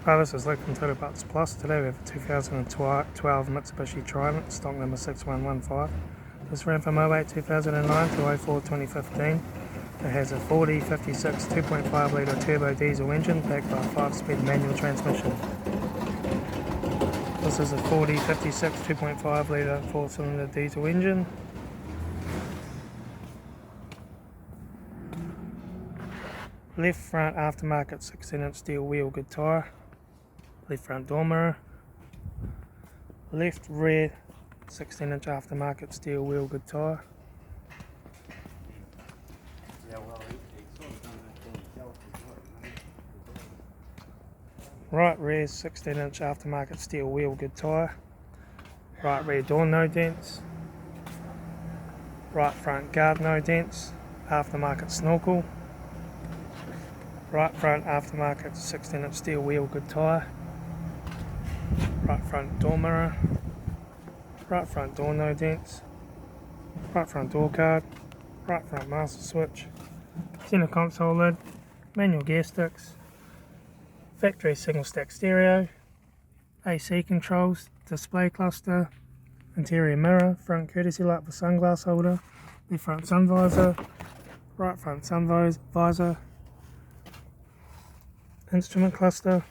Hi, this is Luke from Total Parts Plus. Today we have a 2012 Mitsubishi Triton, stock number 6115. This ran from 08 2009 to 04 2015. It has a 4056 2.5 litre turbo diesel engine backed by a 5-speed manual transmission. This is a 4056 2.5 litre 4-cylinder diesel engine. Left front aftermarket 16-inch steel wheel, good tyre. Left front door mirror. Left rear 16-inch aftermarket steel wheel, good tyre. Right rear 16-inch aftermarket steel wheel, good tyre. Right rear door no dents. Right front guard no dents. Aftermarket snorkel. Right front aftermarket 16-inch steel wheel, good tyre. Right front door mirror. Right front door no dents. Right front door card. Right front master switch. Center console lid. Manual gear sticks. Factory single stack stereo. AC controls. Display cluster. Interior mirror. Front courtesy light for sunglass holder. Left front sun visor. Right front sun visor. Instrument cluster.